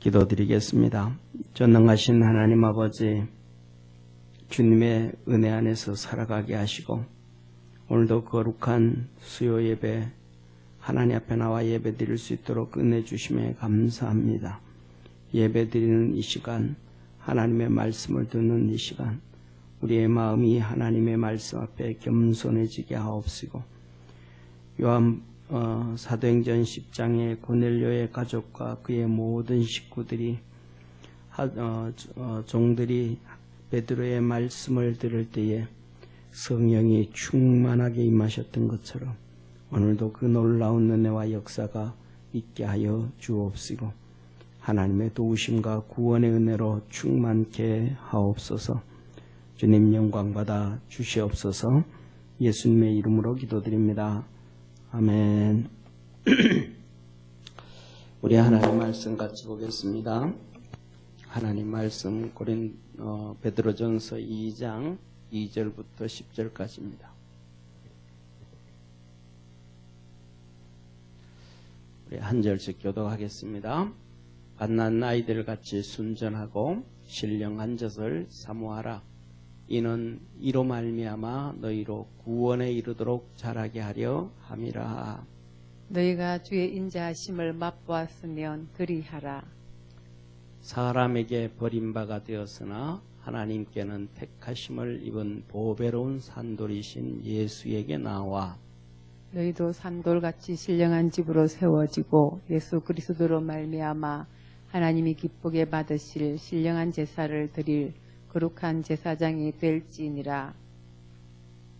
기도드리겠습니다. 전능하신 하나님 아버지, 주님의 은혜 안에서 살아가게 하시고 오늘도 거룩한 수요 예배 하나님 앞에 나와 예배 드릴 수 있도록 은혜 주심에 감사합니다. 예배 드리는 이 시간, 하나님의 말씀을 듣는 이 시간, 우리의 마음이 하나님의 말씀 앞에 겸손해지게 하옵시고, 요한 사도행전 10장의 고넬료의 가족과 그의 모든 식구들이 종들이 베드로의 말씀을 들을 때에 성령이 충만하게 임하셨던 것처럼 오늘도 그 놀라운 은혜와 역사가 있게 하여 주옵시고, 하나님의 도우심과 구원의 은혜로 충만케 하옵소서. 주님 영광 받아 주시옵소서. 예수님의 이름으로 기도드립니다. 아멘. 우리 하나님 말씀 같이 보겠습니다. 하나님 말씀 베드로전서 2장 2절부터 10절까지입니다. 우리 한 절씩 교독하겠습니다. 갓난 아이들 같이 순전하고 신령한 젖을 사모하라. 이는 이로 말미암아 너희로 구원에 이르도록 자라게 하려 함이라. 너희가 주의 인자하심을 맛보았으면 그리하라. 사람에게 버림바가 되었으나 하나님께는 택하심을 입은 보배로운 산돌이신 예수에게 나와 너희도 산돌같이 신령한 집으로 세워지고 예수 그리스도로 말미암아 하나님이 기쁘게 받으실 신령한 제사를 드릴 거룩한 제사장이 될지니라.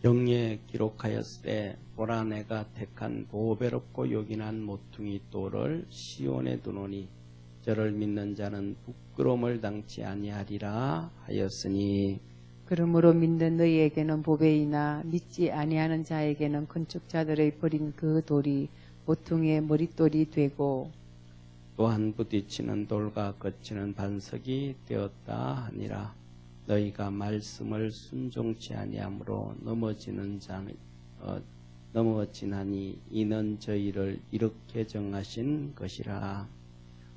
영예에 기록하였으되 보라 내가 택한 보배롭고 요긴한 모퉁이 돌을 시온에 두노니 저를 믿는 자는 부끄러움을 당치 아니하리라 하였으니, 그러므로 믿는 너희에게는 보배이나 믿지 아니하는 자에게는 건축자들의 버린 그 돌이 모퉁이의 머릿돌이 되고 또한 부딪히는 돌과 거치는 반석이 되었다 하니라. 너희가 말씀을 순종치 아니함으로 넘어지나니 이는 저희를 이렇게 정하신 것이라.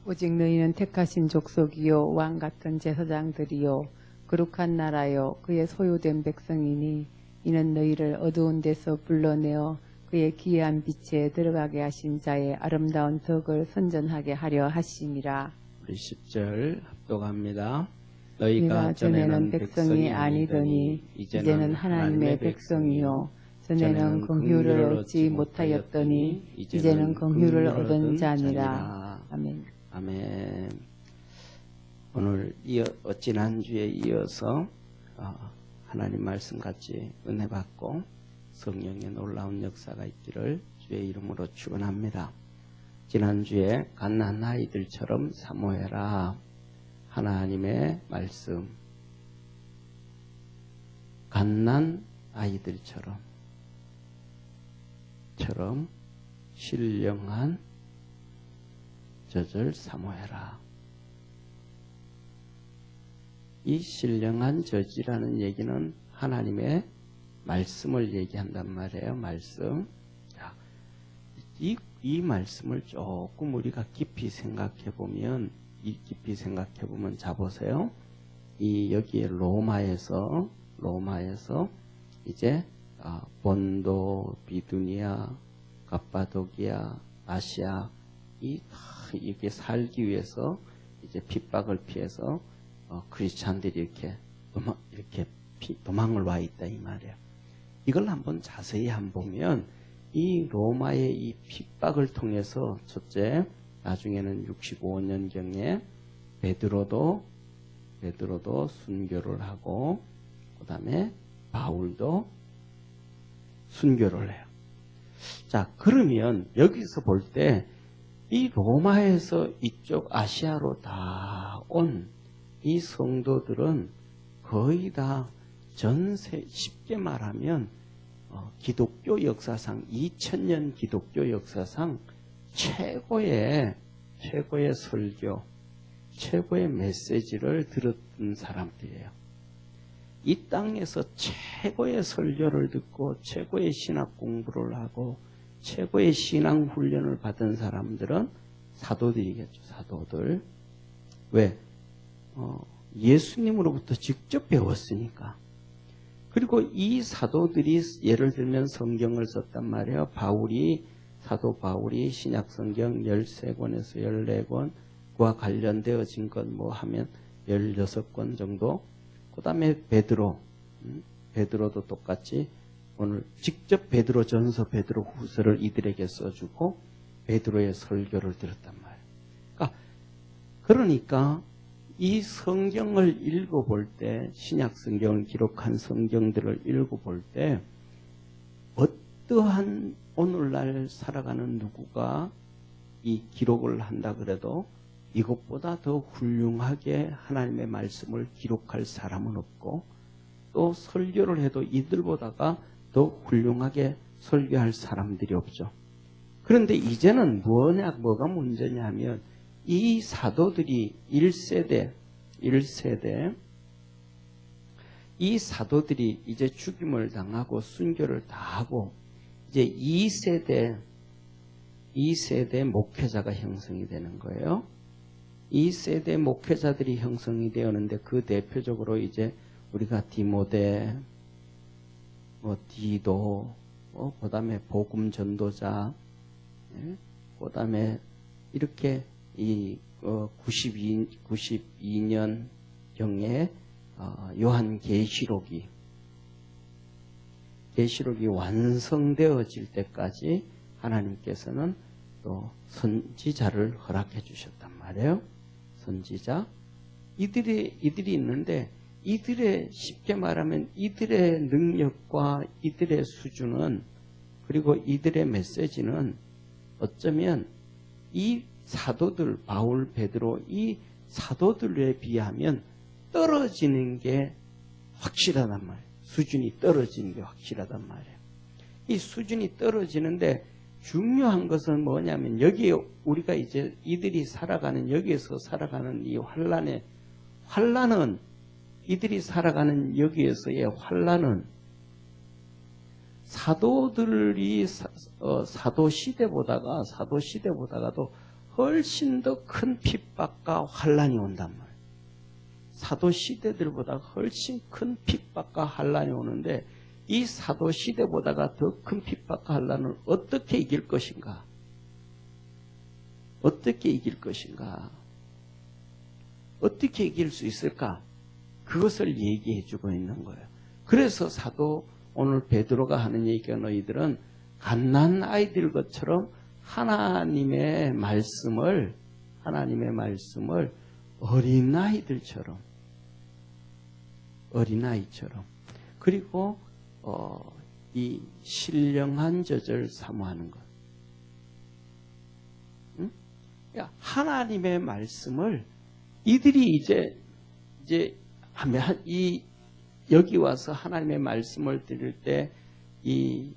오직 너희는 택하신 족속이요 왕 같은 제사장들이요 거룩한 나라요 그의 소유된 백성이니 이는 너희를 어두운 데서 불러내어 그의 기이한 빛에 들어가게 하신 자의 아름다운 덕을 선전하게 하려 하심이라. 우리 10절 합독합니다. 너희가 전에는 백성이 아니더니 이제는 하나님의 백성이요 전에는 긍휼을 얻지 못하였더니 이제는 긍휼을 얻은 자니라. 아멘. 아멘. 오늘 지난주에 이어서 하나님 말씀같이 은혜 받고 성령의 놀라운 역사가 있기를 주의 이름으로 축원합니다. 지난주에 갓난 아이들처럼 사모해라. 하나님의 말씀. 갓난 아이들처럼 신령한 젖을 사모해라. 이 신령한 젖이라는 얘기는 하나님의 말씀을 얘기한단 말이에요. 말씀. 자, 이 말씀을 조금 우리가 깊이 생각해 보면 자 보세요. 여기에 로마에서 이제 본도, 비두니아, 갑바도기아, 아시아 이게 살기 위해서 이제 핍박을 피해서 크리스찬들이 이렇게 도망을 와 있다 이 말이에요. 이걸 한번 자세히 보면 이 로마의 이 핍박을 통해서 첫째, 나중에는 65년경에 베드로도 순교를 하고 그 다음에 바울도 순교를 해요. 자, 그러면 여기서 볼 때 이 로마에서 이쪽 아시아로 다 온 이 성도들은 거의 다 전세, 쉽게 말하면 기독교 역사상 2000년 기독교 역사상 최고의 설교, 최고의 메시지를 들었던 사람들이에요. 이 땅에서 최고의 설교를 듣고 최고의 신학 공부를 하고 최고의 신앙 훈련을 받은 사람들은 사도들이겠죠. 사도들. 왜? 예수님으로부터 직접 배웠으니까. 그리고 이 사도들이 예를 들면 성경을 썼단 말이에요. 사도 바울이 신약 성경 13권에서 14권, 그와 관련되어진 것 뭐 하면 16권 정도. 그 다음에 베드로도 똑같이 오늘 직접 베드로 전서, 베드로 후서를 이들에게 써주고 베드로의 설교를 들었단 말이에요. 그러니까 이 성경을 읽어볼 때, 신약 성경을 기록한 성경들을 읽어볼 때 어떠한 오늘날 살아가는 누구가 이 기록을 한다 그래도 이것보다 더 훌륭하게 하나님의 말씀을 기록할 사람은 없고, 또 설교를 해도 이들보다가 더 훌륭하게 설교할 사람들이 없죠. 그런데 이제는 뭐가 문제냐 하면 이 사도들이 1세대 이 사도들이 이제 죽임을 당하고 순교를 다 하고 이제 2세대 목회자가 형성이 되는 거예요. 2세대 목회자들이 형성이 되었는데 그 대표적으로 이제 우리가 디모데, 디도, 그 다음에 복음 전도자, 그 다음에 이렇게 이 92년 경에 요한 계시록이 완성되어질 때까지 하나님께서는 또 선지자를 허락해 주셨단 말이에요. 선지자. 이들이 있는데 쉽게 말하면 이들의 능력과 이들의 수준은, 그리고 이들의 메시지는 어쩌면 이 사도들, 바울, 베드로, 이 사도들에 비하면 떨어지는 게 확실하단 말이에요. 수준이 떨어지는 게 확실하단 말이에요. 이 수준이 떨어지는데 중요한 것은 뭐냐면 여기에 우리가 이제 이들이 살아가는, 여기에서 살아가는 이 환란은 이들이 살아가는 여기에서의 환란은 사도들이 사도 시대보다가도 훨씬 더 큰 핍박과 환란이 온단 말이에요. 사도 시대들보다 훨씬 큰 핍박과 환란이 오는데 이 사도 시대보다가 더 큰 핍박과 환란을 어떻게 이길 것인가? 어떻게 이길 것인가? 어떻게 이길 수 있을까? 그것을 얘기해 주고 있는 거예요. 그래서 오늘 베드로가 하는 얘기가 너희들은 갓난 아이들 것처럼 하나님의 말씀을 어린아이처럼 그리고 이 신령한 젖을 사모하는 것. 응? 하나님의 말씀을 이들이 이제 여기 와서 하나님의 말씀을 들을 때 이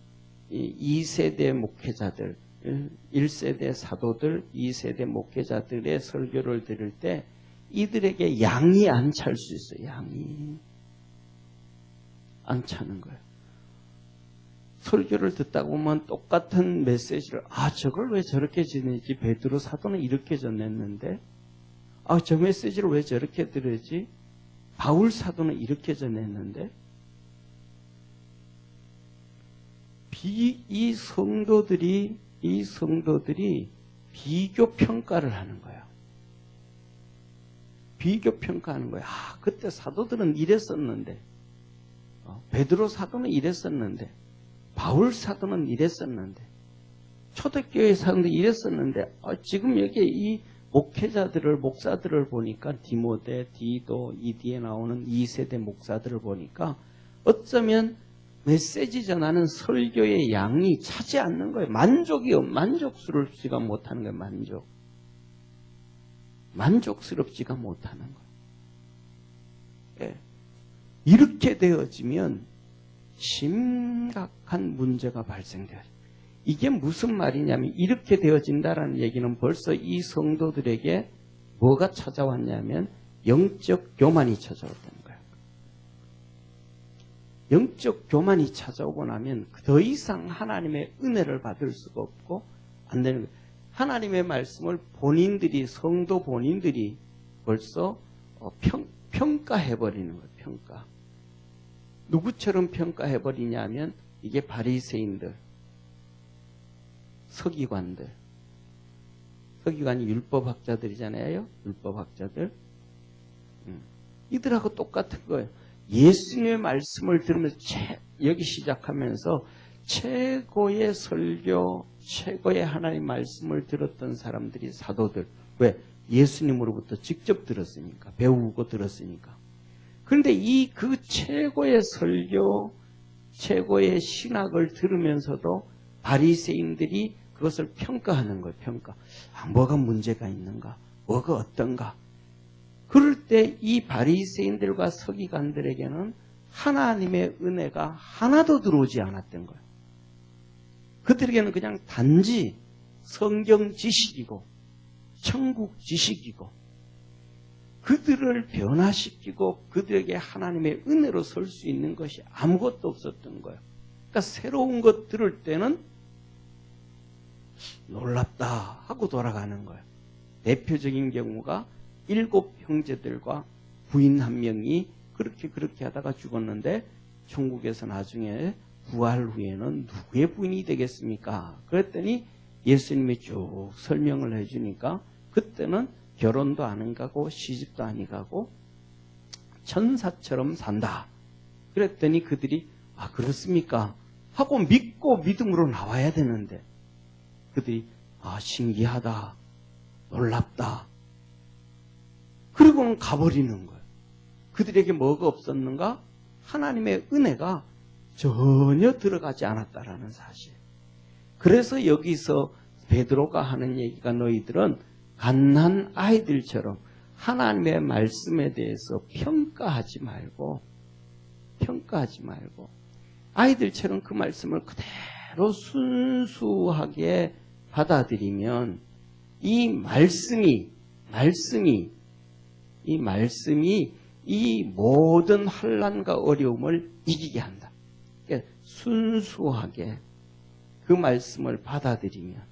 2세대 목회자들, 1세대 사도들, 2세대 목회자들의 설교를 들을 때 이들에게 양이 안 찰 수 있어요. 양이 안 차는 거예요. 설교를 듣다 보면 똑같은 메시지를 저걸 왜 저렇게 전했지? 베드로 사도는 이렇게 전했는데 저 메시지를 왜 저렇게 들었지? 바울 사도는 이렇게 전했는데 이 성도들이 비교 평가를 하는 거예요. 비교 평가하는 거예요. 그때 사도들은 이랬었는데 베드로 사도는 이랬었는데 바울 사도는 이랬었는데 초대교회 사도는 이랬었는데 지금 여기 이 목사들을 보니까 디모데, 디도, 이 뒤에 나오는 2세대 목사들을 보니까 어쩌면 메시지 전하는 설교의 양이 차지 않는 거예요. 만족스럽지가 못하는 거예요. 만족스럽지가 못하는 거예요. 이렇게 되어지면 심각한 문제가 발생돼요. 이게 무슨 말이냐면 이렇게 되어진다라는 얘기는 벌써 이 성도들에게 뭐가 찾아왔냐면 영적 교만이 찾아왔다는 거예요. 영적 교만이 찾아오고 나면 더 이상 하나님의 은혜를 받을 수가 없고 안 되는 거예요. 하나님의 말씀을 성도 본인들이 벌써 평가해버리는 거예요. 평가. 누구처럼 평가해버리냐면 이게 바리새인들, 서기관들. 서기관이 율법학자들이잖아요. 율법학자들. 이들하고 똑같은 거예요. 예수님의 말씀을 들으면서 여기 시작하면서 최고의 설교, 최고의 하나님 말씀을 들었던 사람들이 사도들. 왜? 예수님으로부터 직접 들었으니까. 배우고 들었으니까. 그런데 그 최고의 설교, 최고의 신학을 들으면서도 바리새인들이 그것을 평가하는 거예요. 평가. 뭐가 문제가 있는가? 뭐가 어떤가? 그럴 때 이 바리새인들과 서기관들에게는 하나님의 은혜가 하나도 들어오지 않았던 거예요. 그들에게는 그냥 단지 성경 지식이고 천국 지식이고 그들을 변화시키고 그들에게 하나님의 은혜로 설 수 있는 것이 아무것도 없었던 거예요. 그러니까 새로운 것 들을 때는 놀랍다 하고 돌아가는 거예요. 대표적인 경우가 7 형제들과 부인 한 명이 그렇게 하다가 죽었는데 천국에서 나중에 부활 후에는 누구의 부인이 되겠습니까? 그랬더니 예수님이 쭉 설명을 해주니까 그때는 결혼도 안 가고 시집도 안 가고 천사처럼 산다. 그랬더니 그들이 그렇습니까? 하고 믿고 믿음으로 나와야 되는데 그들이 신기하다. 놀랍다. 그리고는 가버리는 거예요. 그들에게 뭐가 없었는가? 하나님의 은혜가 전혀 들어가지 않았다라는 사실. 그래서 여기서 베드로가 하는 얘기가 너희들은 갓난 아이들처럼 하나님의 말씀에 대해서 평가하지 말고 아이들처럼 그 말씀을 그대로 순수하게 받아들이면 이 말씀이 이 모든 환난과 어려움을 이기게 한다. 그러니까 순수하게 그 말씀을 받아들이면,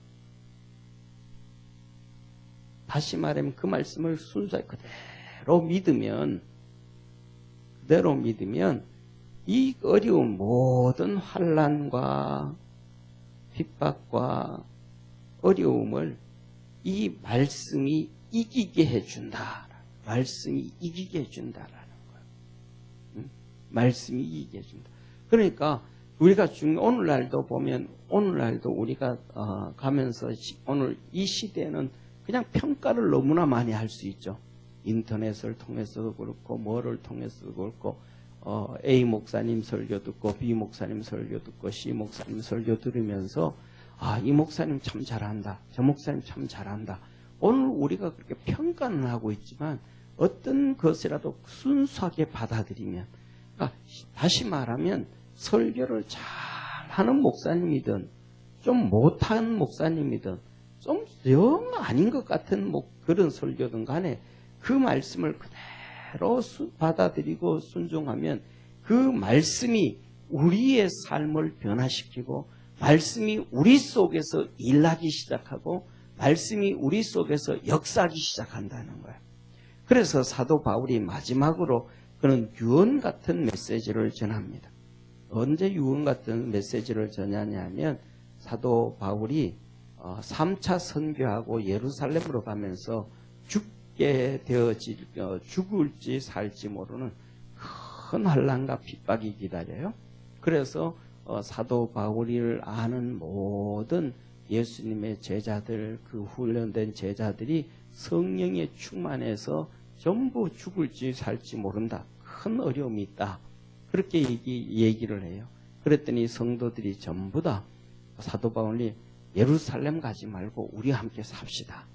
다시 말하면 그 말씀을 순수하게 그대로 믿으면 이 어려운 모든 환난과 핍박과 어려움을 이 말씀이 이기게 해준다. 말씀이 이기게 해준다라는 거예요. 말씀이 이기게 해준다. 그러니까 우리가 오늘날도 보면 오늘날도 우리가 가면서 오늘 이 시대는 그냥 평가를 너무나 많이 할 수 있죠. 인터넷을 통해서도 그렇고 뭐를 통해서도 그렇고 A 목사님 설교 듣고 B 목사님 설교 듣고 C 목사님 설교 들으면서 이 목사님 참 잘한다. 저 목사님 참 잘한다. 오늘 우리가 그렇게 평가는 하고 있지만 어떤 것이라도 순수하게 받아들이면, 그러니까 다시 말하면 설교를 잘하는 목사님이든 좀 못한 목사님이든 좀 영 아닌 것 같은 그런 설교든 간에 그 말씀을 그대로 받아들이고 순종하면 그 말씀이 우리의 삶을 변화시키고 말씀이 우리 속에서 일하기 시작하고 말씀이 우리 속에서 역사하기 시작한다는 거예요. 그래서 사도 바울이 마지막으로 그는 유언 같은 메시지를 전합니다. 언제 유언 같은 메시지를 전하냐면 사도 바울이 3차 선교하고 예루살렘으로 가면서 죽을지 살지 모르는 큰 환난과 핍박이 기다려요. 그래서 사도 바울을 아는 모든 예수님의 제자들, 그 훈련된 제자들이 성령에 충만해서 전부 죽을지 살지 모른다. 큰 어려움이 있다. 그렇게 얘기를 해요. 그랬더니 성도들이 전부 다 사도 바울이 예루살렘 가지 말고 우리와 함께 삽시다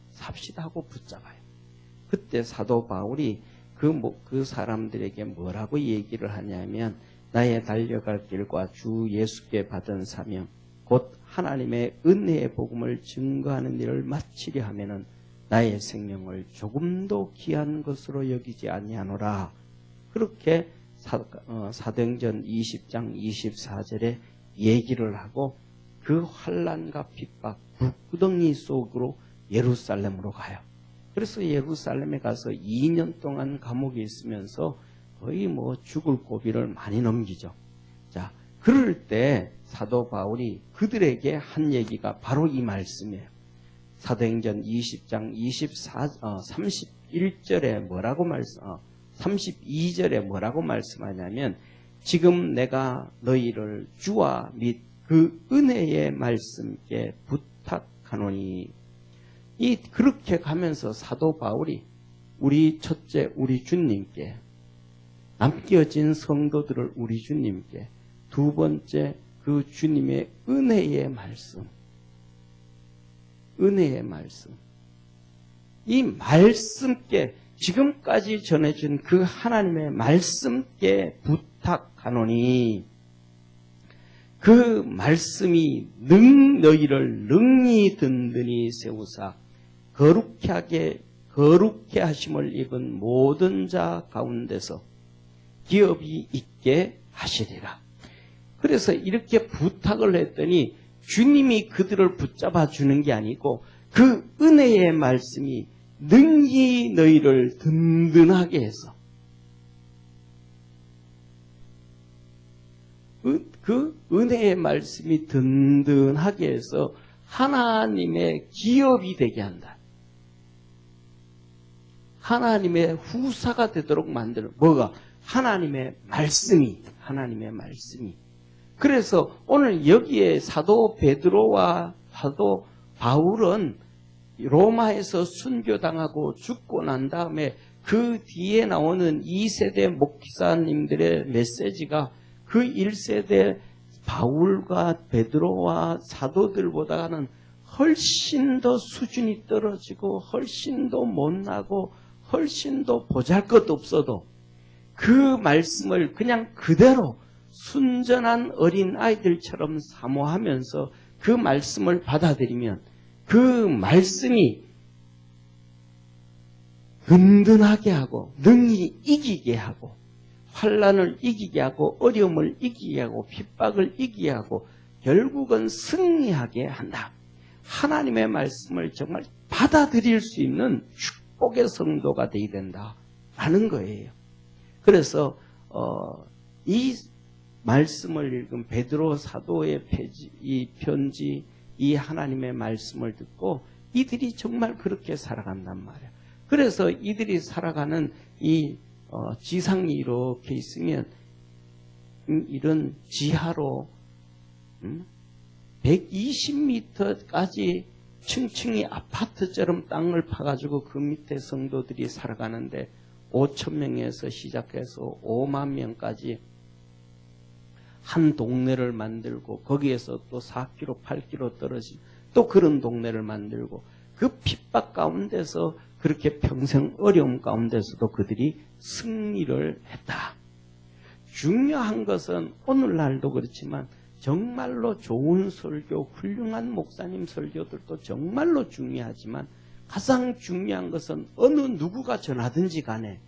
하고 붙잡아요. 그때 사도 바울이 그 사람들에게 뭐라고 얘기를 하냐면 나의 달려갈 길과 주 예수께 받은 사명 곧 하나님의 은혜의 복음을 증거하는 일을 마치려 하면은 나의 생명을 조금도 귀한 것으로 여기지 아니하노라. 그렇게 사도행전 20장 24절에 얘기를 하고 그 환난과 핍박 불구덩이 속으로 예루살렘으로 가요. 그래서 예루살렘에 가서 2년 동안 감옥에 있으면서 거의 뭐 죽을 고비를 많이 넘기죠. 자, 그럴 때 사도 바울이 그들에게 한 얘기가 바로 이 말씀이에요. 사도행전 20장 31절에 뭐라고 32절에 뭐라고 말씀하냐면, 지금 내가 너희를 주와 및 그 은혜의 말씀께 부탁하노니, 그렇게 가면서 사도 바울이 우리 첫째 우리 주님께, 남겨진 성도들을 우리 주님께, 두 번째 그 주님의 은혜의 말씀, 이 말씀께, 지금까지 전해준 그 하나님의 말씀께 부탁하노니, 그 말씀이 너희를 능히 든든히 세우사 거룩해 하심을 입은 모든 자 가운데서 기업이 있게 하시리라. 그래서 이렇게 부탁을 했더니 주님이 그들을 붙잡아 주는 게 아니고 그 은혜의 말씀이 능히 너희를 든든하게 해서, 그 은혜의 말씀이 든든하게 해서 하나님의 기업이 되게 한다. 하나님의 후사가 되도록 만드는, 뭐가? 하나님의 말씀이. 그래서 오늘 여기에 사도 베드로와 사도 바울은 로마에서 순교당하고 죽고 난 다음에 그 뒤에 나오는 2세대 목사님들의 메시지가 그 1세대 바울과 베드로와 사도들보다는 훨씬 더 수준이 떨어지고 훨씬 더 못나고 훨씬 더 보잘것도 없어도 그 말씀을 그냥 그대로 순전한 어린 아이들처럼 사모하면서 그 말씀을 받아들이면 그 말씀이 든든하게 하고 능히 이기게 하고 환난을 이기게 하고 어려움을 이기게 하고 핍박을 이기게 하고 결국은 승리하게 한다. 하나님의 말씀을 정말 받아들일 수 있는 축복의 성도가 되어야 된다라는 거예요. 그래서 이 말씀을 읽은 베드로 사도의 이 편지, 이 하나님의 말씀을 듣고 이들이 정말 그렇게 살아간단 말이야. 그래서 이들이 살아가는 이 지상이 이렇게 있으면 이런 지하로 120m까지 층층이 아파트처럼 땅을 파가지고 그 밑에 성도들이 살아가는데 5,000명에서 시작해서 5만 명까지 한 동네를 만들고 거기에서 또 4km, 8km 떨어진 또 그런 동네를 만들고 그 핍박 가운데서 그렇게 평생 어려움 가운데서도 그들이 승리를 했다. 중요한 것은 오늘날도 그렇지만 정말로 좋은 설교, 훌륭한 목사님 설교들도 정말로 중요하지만 가장 중요한 것은 어느 누구가 전하든지 간에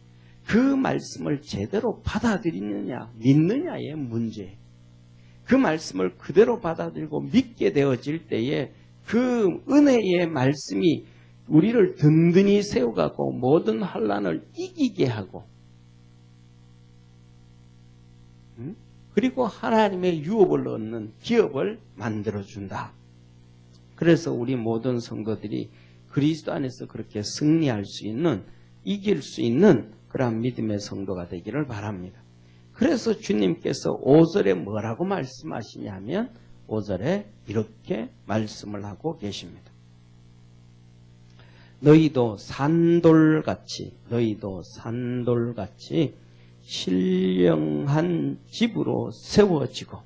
그 말씀을 제대로 받아들이느냐, 믿느냐의 문제. 그 말씀을 그대로 받아들이고 믿게 되어질 때에 그 은혜의 말씀이 우리를 든든히 세워가고 모든 환난을 이기게 하고 그리고 하나님의 유업을 얻는 기업을 만들어준다. 그래서 우리 모든 성도들이 그리스도 안에서 그렇게 승리할 수 있는, 이길 수 있는 그러한 믿음의 성도가 되기를 바랍니다. 그래서 주님께서 5절에 뭐라고 말씀하시냐면 5절에 이렇게 말씀을 하고 계십니다. 너희도 산돌같이 신령한 집으로 세워지고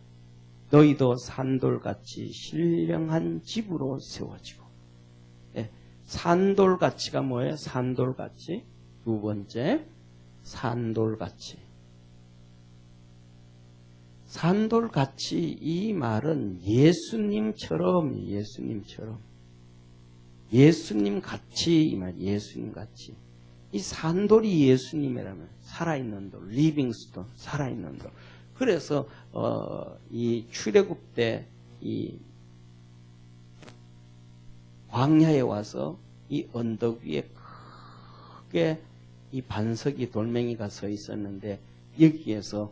예, 산돌같이가 뭐예요? 산돌같이. 두 번째, 산돌같이 이 말은 예수님같이 이 말, 예수님같이. 이 산돌이 예수님이라면 살아있는 돌, 리빙스톤, 살아있는 돌. 그래서 이 출애굽 때 이 광야에 와서 이 언덕 위에 밖에 이 반석이 돌멩이가 서 있었는데 여기에서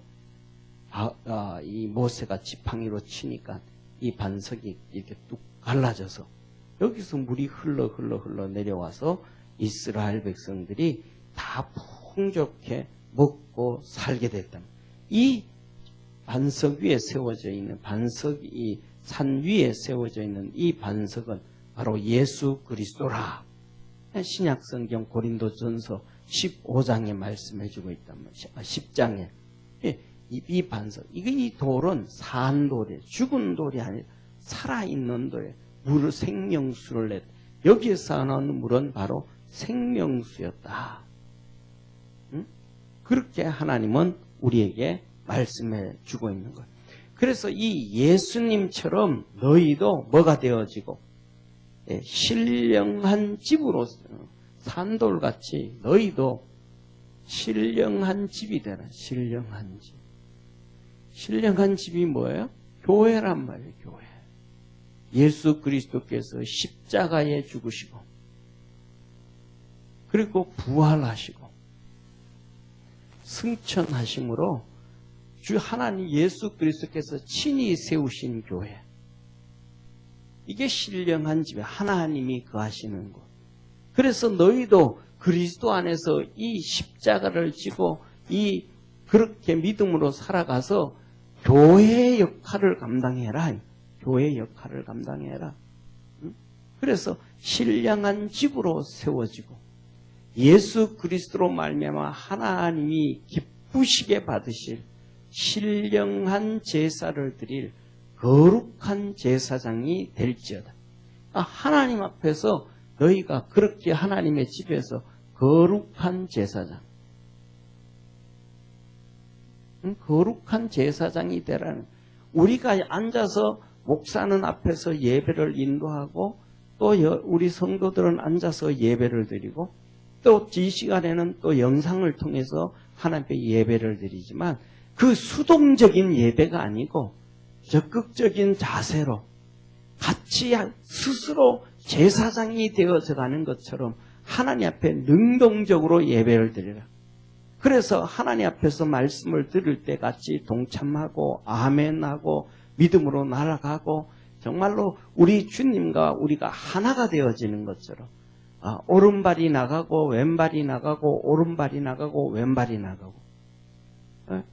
이 모세가 지팡이로 치니까 이 반석이 이렇게 뚝 갈라져서 여기서 물이 흘러 내려와서 이스라엘 백성들이 다 풍족해 먹고 살게 됐다. 이 반석 위에 세워져 있는 이 산 위에 세워져 있는 이 반석은 바로 예수 그리스도라. 신약성경 고린도전서 15장에 말씀해주고 있단 말이죠. 10장에 이 반석, 이 돌은 산 돌이에요. 죽은 돌이 아니라 살아있는 돌이에요. 물을 생명수를 냈다. 여기에서 나오는 물은 바로 생명수였다. 응? 그렇게 하나님은 우리에게 말씀해 주고 있는 거예요. 그래서 이 예수님처럼 너희도 뭐가 되어지고 신령한 집으로 산돌같이 너희도 신령한 집이 되라. 신령한 집. 신령한 집이 뭐예요? 교회란 말이에요. 교회. 예수 그리스도께서 십자가에 죽으시고 그리고 부활하시고 승천하심으로 주 하나님 예수 그리스도께서 친히 세우신 교회. 이게 신령한 집에 하나님이 거하시는 곳. 그래서 너희도 그리스도 안에서 이 십자가를 지고 그렇게 믿음으로 살아가서 교회의 역할을 감당해라. 교회의 역할을 감당해라. 그래서 신령한 집으로 세워지고 예수 그리스도로 말미암아 하나님이 기쁘시게 받으실 신령한 제사를 드릴 거룩한 제사장이 될지어다. 하나님 앞에서 너희가 그렇게 하나님의 집에서 거룩한 제사장, 거룩한 제사장이 되라는, 우리가 앉아서 목사는 앞에서 예배를 인도하고 또 우리 성도들은 앉아서 예배를 드리고 또 이 시간에는 또 영상을 통해서 하나님께 예배를 드리지만 그 수동적인 예배가 아니고 적극적인 자세로 같이 스스로 제사장이 되어져 가는 것처럼 하나님 앞에 능동적으로 예배를 드리라. 그래서 하나님 앞에서 말씀을 들을 때 같이 동참하고 아멘하고 믿음으로 날아가고 정말로 우리 주님과 우리가 하나가 되어지는 것처럼 오른발이 나가고 왼발이 나가고 오른발이 나가고 왼발이 나가고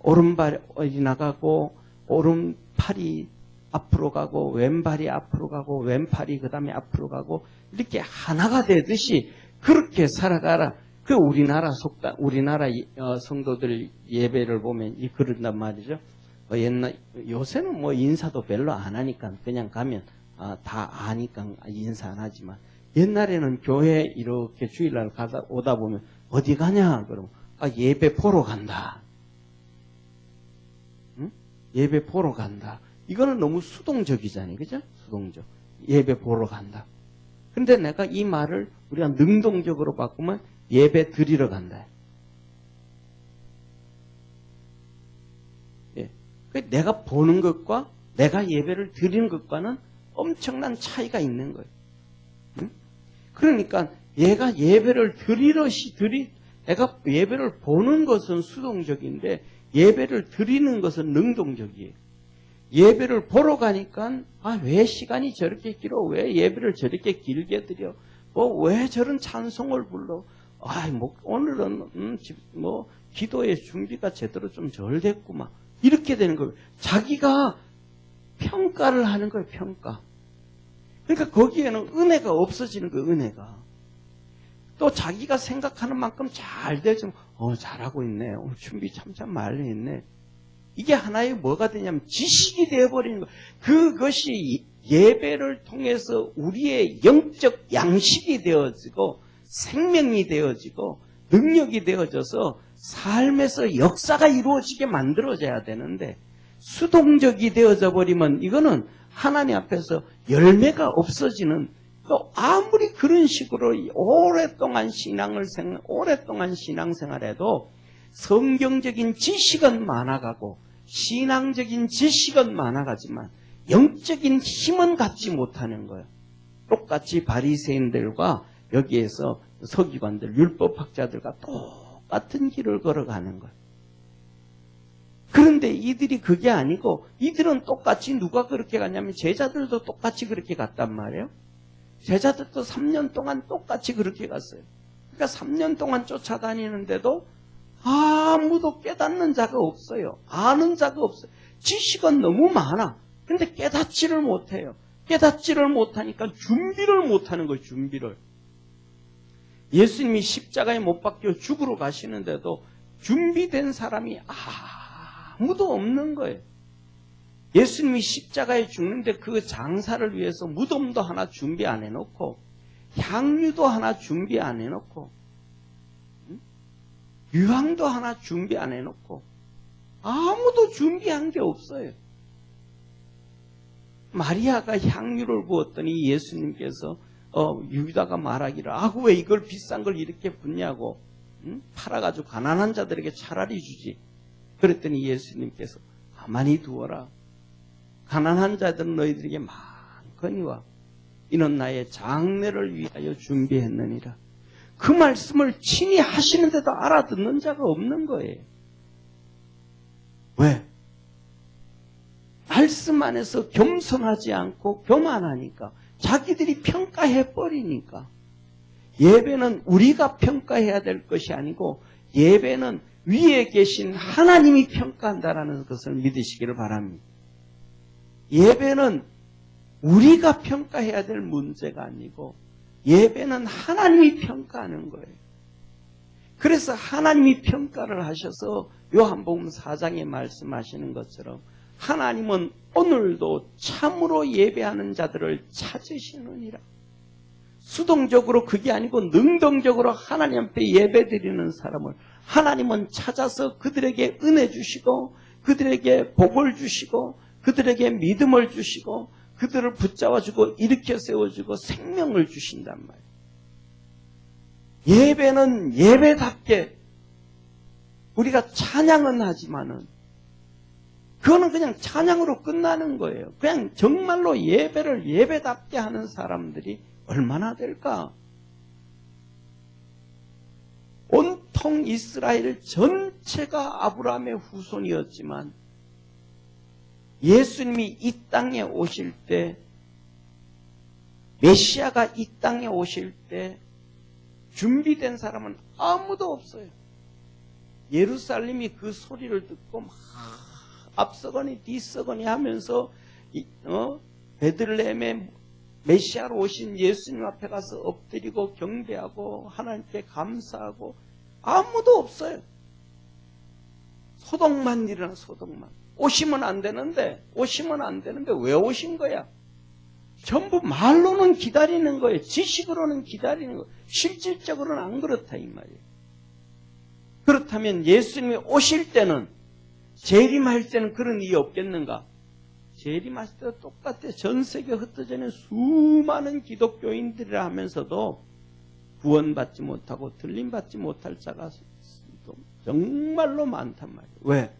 오른발이 나가고 오른팔이 앞으로 가고 왼발이 앞으로 가고 왼팔이 그 다음에 앞으로 가고 이렇게 하나가 되듯이 그렇게 살아가라. 그 우리나라 성도들 예배를 보면 그런단 말이죠. 요새는 뭐 인사도 별로 안 하니까 그냥 가면 다 아니까 인사 안 하지만 옛날에는 교회 이렇게 주일날 오다 보면 어디 가냐? 그러면 예배 보러 간다. 응? 예배 보러 간다. 이거는 너무 수동적이잖아요. 그죠? 수동적. 예배 보러 간다. 근데 내가 이 말을 우리가 능동적으로 바꾸면 예배 드리러 간다. 예. 내가 보는 것과 내가 예배를 드리는 것과는 엄청난 차이가 있는 거예요. 응? 그러니까 얘가 예배를 내가 예배를 보는 것은 수동적인데 예배를 드리는 것은 능동적이에요. 예배를 보러 가니까 왜 시간이 저렇게 길어? 왜 예배를 저렇게 길게 드려? 왜 저런 찬송을 불러? 오늘은 기도의 준비가 제대로 좀 덜 됐구만. 이렇게 되는 거예요. 자기가 평가를 하는 거예요. 평가. 그러니까 거기에는 은혜가 없어지는 거예요. 은혜가. 또 자기가 생각하는 만큼 잘 되죠. 잘하고 있네. 준비 참 많이 했네. 이게 하나의 뭐가 되냐면 지식이 되어버리는 거예요. 그것이 예배를 통해서 우리의 영적 양식이 되어지고 생명이 되어지고 능력이 되어져서 삶에서 역사가 이루어지게 만들어져야 되는데 수동적이 되어져 버리면 이거는 하나님 앞에서 열매가 없어지는, 또 아무리 그런 식으로 오랫동안 신앙생활해도 성경적인 지식은 많아가고 신앙적인 지식은 많아가지만 영적인 힘은 갖지 못하는 거예요. 똑같이 바리새인들과 여기에서 서기관들, 율법학자들과 똑같은 길을 걸어가는 거예요. 그런데 이들이 그게 아니고 이들은 똑같이 누가 그렇게 갔냐면 제자들도 똑같이 그렇게 갔단 말이에요. 제자들도 3년 동안 똑같이 그렇게 갔어요. 그러니까 3년 동안 쫓아다니는데도 아무도 깨닫는 자가 없어요. 아는 자가 없어요. 지식은 너무 많아. 근데 깨닫지를 못해요. 깨닫지를 못하니까 준비를 못하는 거예요. 준비를. 예수님이 십자가에 못 박혀 죽으러 가시는데도 준비된 사람이 아무도 없는 거예요. 예수님이 십자가에 죽는데 그 장사를 위해서 무덤도 하나 준비 안 해놓고 향유도 하나 준비 안 해놓고 유황도 하나 준비 안 해놓고 아무도 준비한 게 없어요. 마리아가 향유를 부었더니 예수님께서 유다가 말하기를 왜 이걸 비싼 걸 이렇게 붓냐고 팔아가지고 가난한 자들에게 차라리 주지. 그랬더니 예수님께서 가만히 두어라. 가난한 자들은 너희들에게 많거니와 이는 나의 장례를 위하여 준비했느니라. 그 말씀을 친히 하시는데도 알아듣는 자가 없는 거예요. 왜? 말씀 안에서 겸손하지 않고 교만하니까 자기들이 평가해버리니까. 예배는 우리가 평가해야 될 것이 아니고 예배는 위에 계신 하나님이 평가한다라는 것을 믿으시기를 바랍니다. 예배는 우리가 평가해야 될 문제가 아니고 예배는 하나님이 평가하는 거예요. 그래서 하나님이 평가를 하셔서 요한복음 4장에 말씀하시는 것처럼 하나님은 오늘도 참으로 예배하는 자들을 찾으시느니라. 수동적으로 그게 아니고 능동적으로 하나님 앞에 예배드리는 사람을 하나님은 찾아서 그들에게 은혜 주시고 그들에게 복을 주시고 그들에게 믿음을 주시고 그들을 붙잡아주고 일으켜 세워주고 생명을 주신단 말이에요. 예배는 예배답게 우리가 찬양은 하지만은 그거는 그냥 찬양으로 끝나는 거예요. 그냥 정말로 예배를 예배답게 하는 사람들이 얼마나 될까? 온통 이스라엘 전체가 아브라함의 후손이었지만 예수님이 이 땅에 오실 때, 메시아가 이 땅에 오실 때 준비된 사람은 아무도 없어요. 예루살렘이 그 소리를 듣고 막 앞서거니 뒤서거니 하면서 베들레헴에 메시아로 오신 예수님 앞에 가서 엎드리고 경배하고 하나님께 감사하고 아무도 없어요. 소동만 일어나 소동만. 오시면 안 되는데 왜 오신 거야? 전부 말로는 기다리는 거예요. 지식으로는 기다리는 거예요. 실질적으로는 안 그렇다 이 말이에요. 그렇다면 예수님이 오실 때는 재림할 때는 그런 일이 없겠는가? 재림하실 때도 똑같아요. 전 세계 흩어져 있는 수많은 기독교인들이라 하면서도 구원받지 못하고 들림받지 못할 자가 정말로 많단 말이에요. 왜?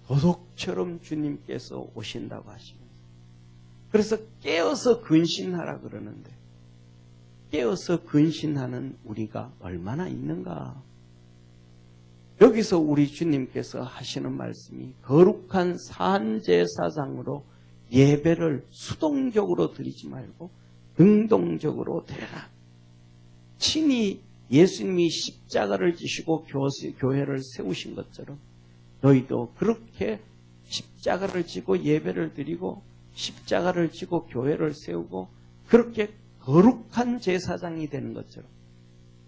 도둑처럼 주님께서 오신다고 하시면서. 그래서 깨어서 근신하라 그러는데 깨어서 근신하는 우리가 얼마나 있는가? 여기서 우리 주님께서 하시는 말씀이 거룩한 산제사장으로 예배를 수동적으로 드리지 말고 능동적으로 드려라. 친히 예수님이 십자가를 지시고 교회를 세우신 것처럼 너희도 그렇게 십자가를 지고 예배를 드리고 십자가를 지고 교회를 세우고 그렇게 거룩한 제사장이 되는 것처럼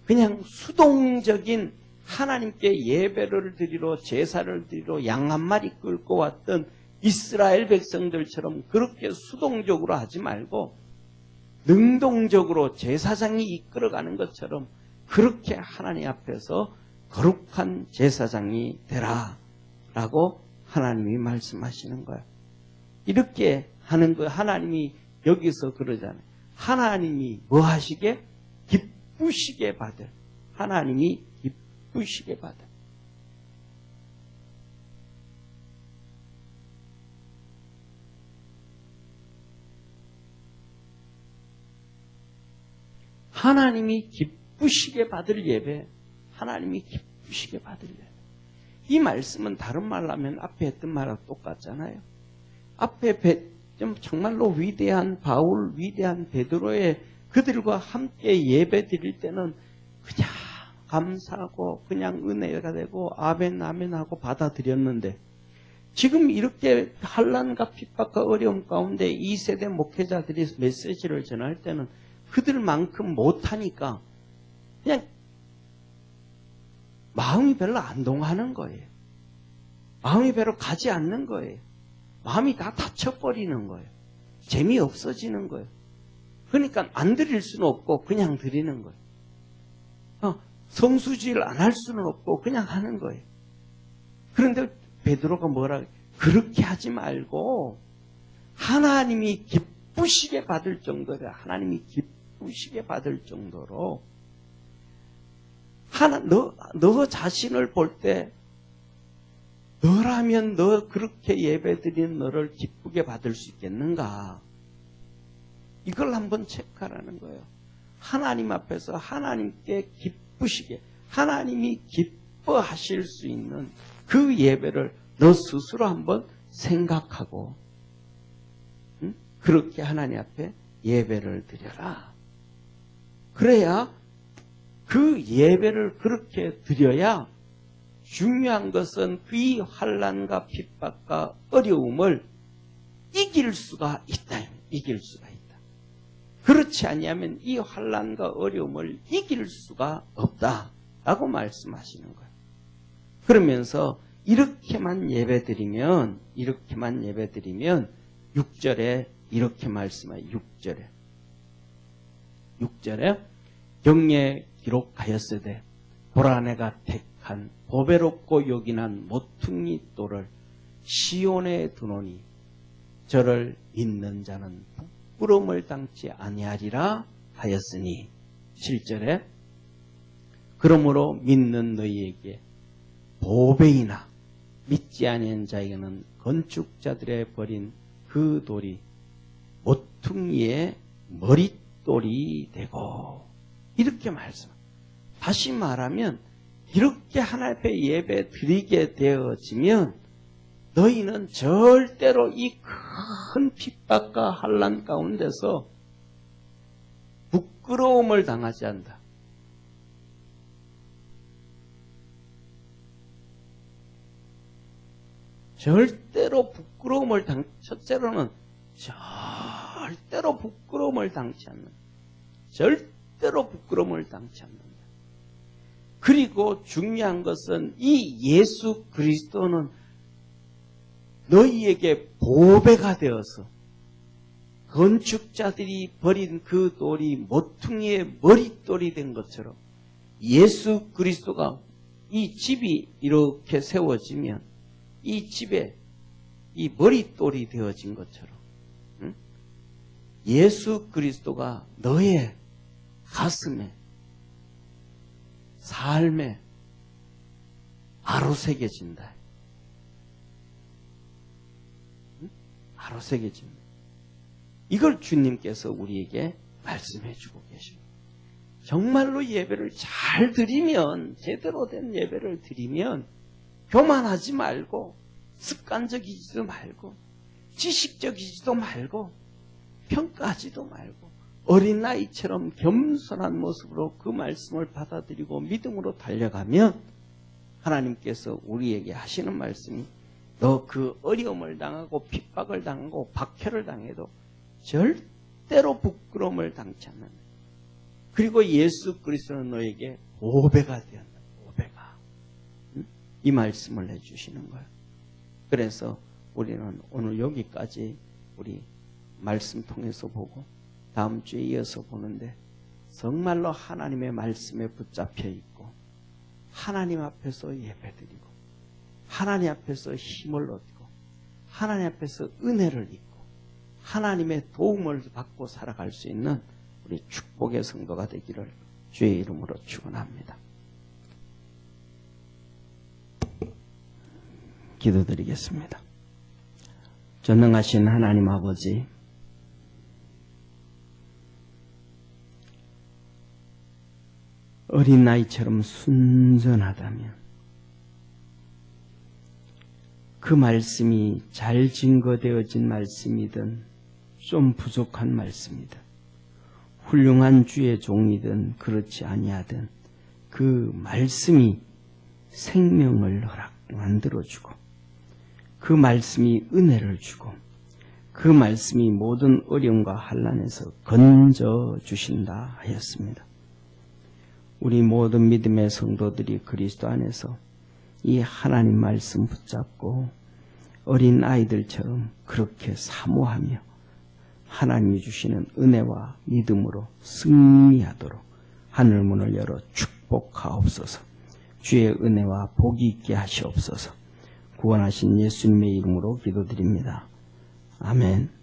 그냥 수동적인 하나님께 예배를 드리러 제사를 드리러 양 한 마리 끌고 왔던 이스라엘 백성들처럼 그렇게 수동적으로 하지 말고 능동적으로 제사장이 이끌어가는 것처럼 그렇게 하나님 앞에서 거룩한 제사장이 되라 라고 하나님이 말씀하시는 거예요. 이렇게 하는 거 하나님이 여기서 그러잖아요. 하나님이 뭐 하시게? 기쁘시게 받을. 하나님이 기쁘시게 받을. 하나님이 기쁘시게 받을 예배, 하나님이 기쁘시게 받을 예배. 이 말씀은 다른 말로 하면 앞에 했던 말하고 똑같잖아요. 앞에 정말로 위대한 바울, 위대한 베드로의 그들과 함께 예배 드릴 때는 그냥 감사하고 그냥 은혜가 되고 아멘 아멘 하고 받아들였는데, 지금 이렇게 환난과 핍박과 어려움 가운데 이 세대 목회자들이 메시지를 전할 때는 그들만큼 못하니까 그냥 마음이 별로 안 동하는 거예요. 마음이 별로 가지 않는 거예요. 마음이 다 닫혀버리는 거예요. 재미없어지는 거예요. 그러니까 안 드릴 수는 없고 그냥 드리는 거예요. 성수지를 안 할 수는 없고 그냥 하는 거예요. 그런데 베드로가 뭐라 그래요? 그렇게 하지 말고 하나님이 기쁘시게 받을 정도로, 하나님이 기쁘시게 받을 정도로 너 자신을 볼 때 너라면 너 그렇게 예배드린 너를 기쁘게 받을 수 있겠는가? 이걸 한번 체크하라는 거예요. 하나님 앞에서 하나님께 기쁘시게, 하나님이 기뻐하실 수 있는 그 예배를 너 스스로 한번 생각하고, 그렇게 하나님 앞에 예배를 드려라. 그래야 그 예배를 그렇게 드려야 중요한 것은 그 환난과 핍박과 어려움을 이길 수가 있다. 이길 수가 있다. 그렇지 아니하면 이 환난과 어려움을 이길 수가 없다라고 말씀하시는 거예요. 그러면서 이렇게만 예배드리면 6절에 이렇게 말씀해요. 6절에 경례 기록하였으되 보라 내가 택한 보배롭고 요긴한 모퉁이 돌을 시온에 두노니 저를 믿는 자는 부끄러움을 당치 아니하리라 하였으니, 7절에 그러므로 믿는 너희에게 보배이나 믿지 아니한 자에게는 건축자들의 버린 그 돌이 모퉁이의 머릿돌이 되고, 이렇게 말씀합니다. 다시 말하면 이렇게 하나님 앞에 예배 드리게 되어지면 너희는 절대로 이 큰 핍박과 환난 가운데서 부끄러움을 당하지 않는다. 절대로 부끄러움을 첫째로는 절대로 부끄러움을 당치 않는다. 절대로 부끄러움을 당치 않는다. 그리고 중요한 것은 이 예수 그리스도는 너희에게 보배가 되어서 건축자들이 버린 그 돌이 모퉁이의 머릿돌이 된 것처럼 예수 그리스도가 이 집이 이렇게 세워지면 이 집에 이 머릿돌이 되어진 것처럼 예수 그리스도가 너의 가슴에, 삶에 아로새겨진다. 아로새겨진다. 이걸 주님께서 우리에게 말씀해 주고 계십니다. 정말로 예배를 잘 드리면, 제대로 된 예배를 드리면 교만하지 말고, 습관적이지도 말고, 지식적이지도 말고, 평가하지도 말고, 어린아이처럼 겸손한 모습으로 그 말씀을 받아들이고 믿음으로 달려가면 하나님께서 우리에게 하시는 말씀이 너 그 어려움을 당하고 핍박을 당하고 박해를 당해도 절대로 부끄러움을 당치 않는다. 그리고 예수 그리스도는 너에게 보배가 되었다. 보배가. 이 말씀을 해주시는 거예요. 그래서 우리는 오늘 여기까지 우리 말씀 통해서 보고 다음 주에 이어서 보는데 정말로 하나님의 말씀에 붙잡혀 있고 하나님 앞에서 예배드리고 하나님 앞에서 힘을 얻고 하나님 앞에서 은혜를 입고 하나님의 도움을 받고 살아갈 수 있는 우리 축복의 성도가 되기를 주의 이름으로 축원합니다. 기도드리겠습니다. 전능하신 하나님 아버지, 어린아이처럼 순전하다면 그 말씀이 잘 증거되어진 말씀이든 좀 부족한 말씀이든 훌륭한 주의 종이든 그렇지 아니하든 그 말씀이 생명을 만들어주고 그 말씀이 은혜를 주고 그 말씀이 모든 어려움과 환난에서 건져주신다 하였습니다. 우리 모든 믿음의 성도들이 그리스도 안에서 이 하나님 말씀 붙잡고 어린 아이들처럼 그렇게 사모하며 하나님이 주시는 은혜와 믿음으로 승리하도록 하늘문을 열어 축복하옵소서. 주의 은혜와 복이 있게 하시옵소서. 구원하신 예수님의 이름으로 기도드립니다. 아멘.